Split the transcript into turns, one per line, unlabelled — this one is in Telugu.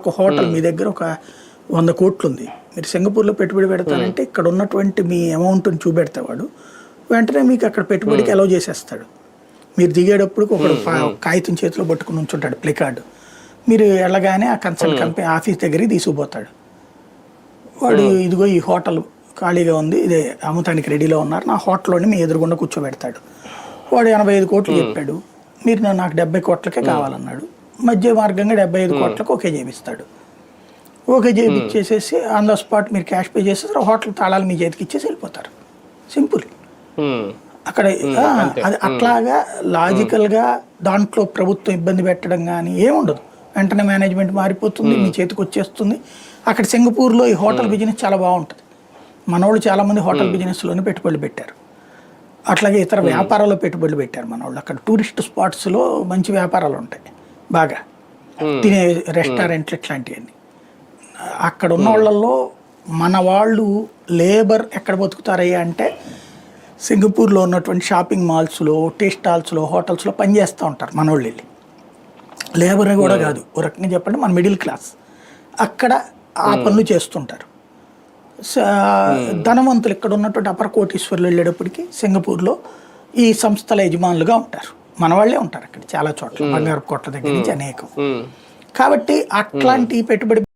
ఒక హోటల్ మీ దగ్గర ఒక 100 కోట్లు ఉంది, మీరు సింగపూర్లో పెట్టుబడి పెడతానంటే ఇక్కడ ఉన్నటువంటి మీ అమౌంట్ని చూపెడతా వాడు వెంటనే మీకు అక్కడ పెట్టుబడికి అలౌ చేసేస్తాడు. మీరు దిగేటప్పుడు ఒకడు కాగితం చేతిలో పట్టుకుని ఉంచుంటాడు ప్లేకార్డు, మీరు వెళ్ళగానే ఆ కన్సల్ట్ కంపెనీ ఆఫీస్ దగ్గరికి తీసుకుపోతాడు. వాడు ఇదిగో ఈ హోటల్ ఖాళీగా ఉంది, ఇదే అమ్మటానికి రెడీలో ఉన్నారు, నా హోటల్లోని మీ ఎదురుగుండా కూర్చోబెడతాడు. వాడు 85 కోట్లు చెప్పాడు, మీరు నాకు 70 కోట్లకే కావాలన్నాడు. మధ్య మార్గంగా 75 కోట్లకు ఓకే చేపిస్తాడు. ఓకే చేయించేసేసి ఆన్ ద స్పాట్ మీరు క్యాష్ పే చేసేస్తారు, హోటల్ తాళాలు మీ చేతికి ఇచ్చేసి వెళ్ళిపోతారు. సింపుల్. అక్కడ అది అట్లాగా లాజికల్గా దాంట్లో ప్రభుత్వం ఇబ్బంది పెట్టడం కానీ ఏముండదు. వెంటనే మేనేజ్మెంట్ మారిపోతుంది, మీ చేతికి వచ్చేస్తుంది. అక్కడ సింగపూర్లో ఈ హోటల్ బిజినెస్ చాలా బాగుంటుంది. మనోళ్ళు చాలామంది హోటల్ బిజినెస్లోనే పెట్టుబడులు పెట్టారు, అట్లాగే ఇతర వ్యాపారాల్లో పెట్టుబడులు పెట్టారు మనోళ్ళు. అక్కడ టూరిస్ట్ స్పాట్స్లో మంచి వ్యాపారాలు ఉంటాయి బాగా, తినే రెస్టారెంట్లు ఇట్లాంటివన్నీ. అక్కడ ఉన్న వాళ్ళల్లో మన వాళ్ళు లేబర్ ఎక్కడ బతుకుతారయ్యా అంటే సింగపూర్లో ఉన్నటువంటి షాపింగ్ మాల్స్లో, టీ స్టాల్స్లో, హోటల్స్లో పనిచేస్తూ ఉంటారు మనోళ్ళు వెళ్ళి. లేబర్ కూడా కాదు, ఒక రకంగా చెప్పండి మన మిడిల్ క్లాస్ అక్కడ ఆ పనులు చేస్తుంటారు. ధనవంతులు ఇక్కడ ఉన్నటువంటి అపర కోటీశ్వర్లు వెళ్ళేటప్పటికి సింగపూర్లో ఈ సంస్థల యజమానులుగా ఉంటారు, మన వాళ్ళే ఉంటారు అక్కడ చాలా చోట్ల, బంగారు కోట్ల దగ్గర నుంచి అనేకం. కాబట్టి అట్లాంటి పెట్టుబడి